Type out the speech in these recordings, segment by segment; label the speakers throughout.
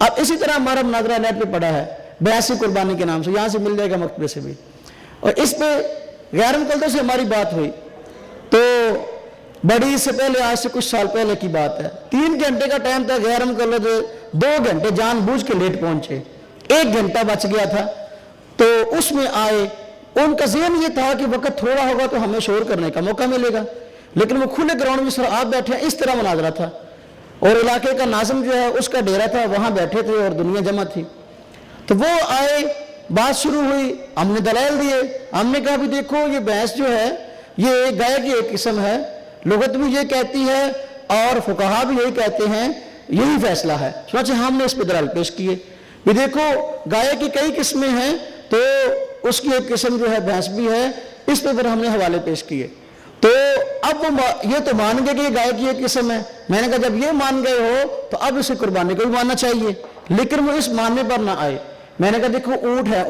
Speaker 1: अब इसी तरह हमारा मुनाजरा नेट पे पड़ा है बयासी कुर्बानी के नाम से, यहाँ से मिल जाएगा मकतबे से भी। और इस पे गैर मुकल्दस से हमारी बात हुई तो बड़ी से पहले, आज से कुछ साल पहले की बात है, 3 घंटे का टाइम था, गैर मुकल्लद 2 घंटे जानबूझ के लेट पहुंचे, 1 घंटा बच गया था तो उसमें आए। उनका ज़हन ये था कि वक्त थोड़ा होगा तो हमें शोर करने का मौका मिलेगा, लेकिन वो खुले ग्राउंड में सर आप बैठे हैं, इस तरह मुनाजरा था। और इलाके का नाज़िम जो है उसका डेरा था, वहाँ बैठे थे और दुनिया जमा थी। तो वो आए, बात शुरू हुई, हमने दलाइल दिए, हमने कहा भी देखो ये भैंस जो है ये गाय की एक किस्म है, लुगत भी ये कहती है और फुकहा भी यही कहते हैं, यही फैसला है। सोचे हमने इस पर दलाल पेश किए भी देखो गाय की कई किस्में हैं तो उसकी एक किस्म जो है भैंस भी है, इस पर फिर हमने हवाले पेश किए। तो अब वो ये तो मान गए कि ये गाय की एक किस्म है। मैंने कहा जब ये मान गए हो तो अब इसे कुर्बानी को भी मानना चाहिए, लेकिन वो इस मानने पर ना आए। मैंने कहा देखो ऊँट है,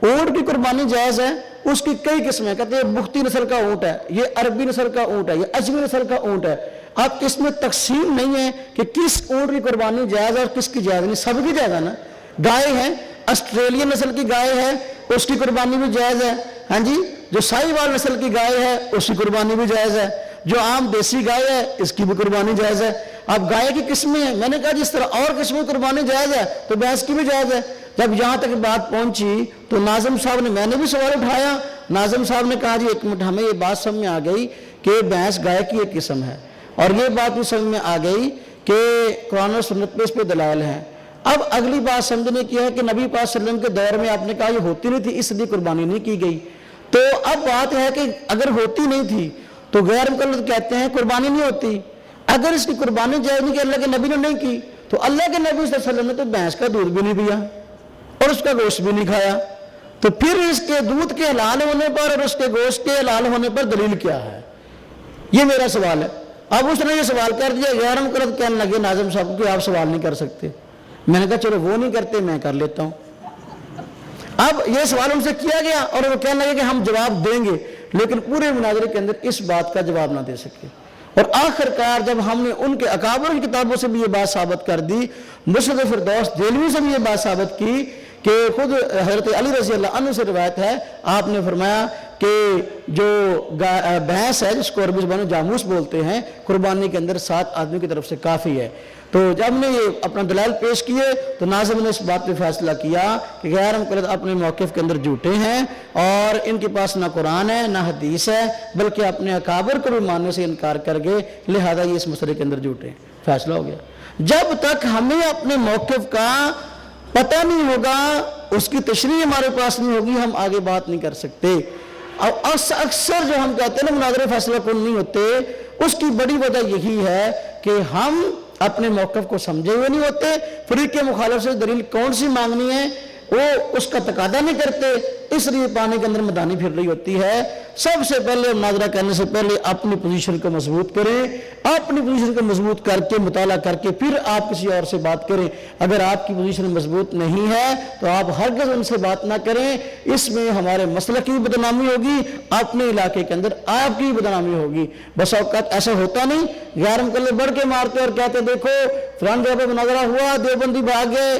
Speaker 1: ऊँट की कुर्बानी जायज़ है, उसकी कई किस्में, कहते हैं बुख्ती नस्ल का ऊँट है, ये अरबी नस्ल का ऊँट है, ये अजमी नस्ल का ऊँट है। अब इसमें तकसीम नहीं है कि किस ऊँट की कुर्बानी जायज़ है और किसकी जायज़ नहीं, सबकी जायज़ है ना। गाय है, ऑस्ट्रेलियन नस्ल की गाय है, उसकी कुर्बानी भी जायज़ है। हाँ जी, जो साहिवाल नस्ल की गाय है उसकी कुर्बानी भी जायज़ है, जो आम देसी गाय है इसकी भी कुर्बानी जायज़ है। अब गाय की किस्में हैं, मैंने कहा जिस तरह और किस्में कुर्बानी जायज़ है तो भैंस की भी जायज़ है। जब यहाँ तक बात पहुंची तो नाज़िम साहब ने, मैंने भी सवाल उठाया, नाज़िम साहब ने कहा जी एक मिनट, हमें ये बात समझ में आ गई कि भैंस गाय की एक किस्म है, और ये बात भी समझ में आ गई कि कुरान और सुन्नत पे इस पे दलाल हैं। अब अगली बात समझने की है कि नबी पाक सल्लल्लाहु अलैहि वसल्लम के दौर में आपने कहा ये होती नहीं थी इसलिए कुर्बानी नहीं की गई। तो अब बात है कि अगर होती नहीं थी तो गैर मुकल्लद कहते हैं कुर्बानी नहीं होती। अगर इसकी कुर्बानी जायज़ नहीं कि अल्लाह के नबी ने नहीं की, तो अल्लाह के नबी सल्लल्लाहु अलैहि वसल्लम ने तो भैंस का दूध भी नहीं पिया और उसका गोश्त भी नहीं खाया, तो फिर इसके दूध के हलाल होने पर और उसके गोश्त के हलाल होने पर दलील क्या है? ये मेरा सवाल है। अब उसने ये सवाल कर दिया, गैर मुकल्लद कहने लगे नाज़िम साहब कि आप सवाल नहीं कर सकते। मैंने कहा चलो वो नहीं करते, मैं कर लेता हूँ। अब ये सवाल उनसे किया गया और वो कहने लगे कि हम जवाब देंगे, लेकिन पूरे मुनाज़रे के अंदर इस बात का जवाब ना दे सके। और आखिरकार जब हमने उनके अकाबर की किताबों से भी ये बात साबित कर दी, मुर्शिद फिरदौस देहलवी से भी ये बात साबित की कि खुद हज़रत अली रज़ी अल्लाह अन्हु से रिवायत है, आपने फरमाया कि जो भैंस है जिसको अरबी ज़बान में जामूस बोलते हैं, कुर्बानी के अंदर 7 आदमी की तरफ से काफ़ी है। तो जब हमने ये अपना दलाल पेश किए तो नाज़िम ने इस बात पे फैसला किया कि गैर मुकल्लद अपने मौक़िफ़ के अंदर झूठे हैं और इनके पास ना कुरान है ना हदीस है, बल्कि अपने अकाबर को भी मानने से इनकार कर गए, लिहाजा ये इस मसले के अंदर झूठे हैं। फैसला हो गया। जब तक हमें अपने मौक़िफ़ का पता नहीं होगा, उसकी तशरीह हमारे पास नहीं होगी, हम आगे बात नहीं कर सकते। और अक्सर जो हम कहते हैं ना मुनाज़रे फैसला कौन नहीं होते, उसकी बड़ी वजह यही है कि हम अपने मौक़िफ़ को समझे हुए नहीं होते, फ़रीक़े मुखालिफ से दलील कौन सी मांगनी है वो उसका तकादा नहीं करते, इसलिए पानी के अंदर मदानी फिर रही होती है। सबसे पहले मुनाज़रा करने से पहले अपनी पोजीशन को मजबूत करें, अपनी पोजीशन को मजबूत करके मुताला करके फिर आप किसी और से बात करें। अगर आपकी पोजीशन मजबूत नहीं है तो आप हरगिज़ उनसे बात ना करें, इसमें हमारे मसलक की बदनामी होगी, अपने इलाके के अंदर आपकी बदनामी होगी। बस औक़ात ऐसा होता नहीं, गैर मुकल्लद बढ़ के मारते और कहते देखो फलान जगह पर मुनाज़रा हुआ, देवबंदी भाग गए,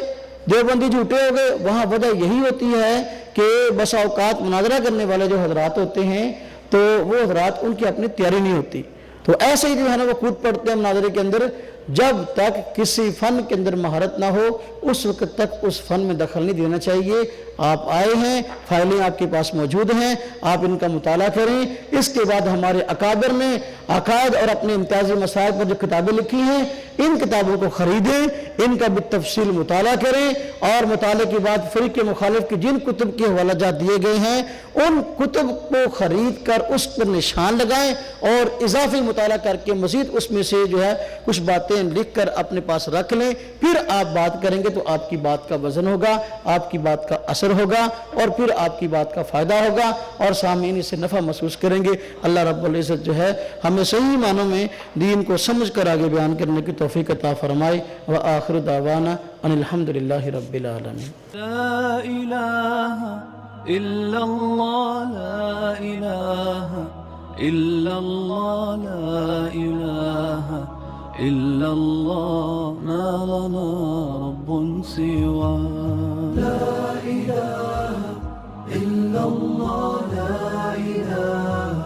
Speaker 1: देवबंदी झूठे हो गए। वहाँ वजह यही होती है कि बस औकात मुनाजरा करने वाले जो हजरात होते हैं तो वो हजरात उनकी अपनी तैयारी नहीं होती, तो ऐसे ही जो है ना वो कूद पड़ते हैं मुनाजरे के अंदर। जब तक किसी फ़न के अंदर महारत ना हो उस वक्त तक उस फ़न में दखल नहीं देना चाहिए। आप आए हैं, फाइलें आपके पास मौजूद हैं, आप इनका मुताला करें। इसके बाद हमारे अकाबर ने अकायद और अपने इम्तियाज़ी मसाइल पर जो किताबें लिखी हैं, इन किताबों को ख़रीदें, इनका बितफ़सील मुताला करें और मुताले के बाद फ़रीक़े मुखालिफ की जिन कुतुब के हवालाजात दिए गए हैं उन कुतुब को ख़रीद कर उस पर निशान लगाएं और इजाफी मुताला करके मज़ीद उसमें से जो है कुछ बातें लिख कर अपने पास रख लें। फिर आप बात करेंगे तो आपकी बात का वज़न होगा, आपकी बात का असर होगा और फिर आपकी बात का फ़ायदा होगा और सामीन इससे नफ़ा महसूस करेंगे। अल्लाह रब्बुल इज़्ज़त जो है हमें सही मानों में दीन को समझ कर आगे बयान करने की तौफ़ीक़ अता फ़रमाए। व आखिर दावाना अनिल हम्दुलिल्लाहि रब्बिल आलमीन।
Speaker 2: ला इलाहा इल्लल्लाह, ला इलाहा इल्लल्लाह, ला इलाहा إلا الله ما لنا رب سواه. لا إله إلا الله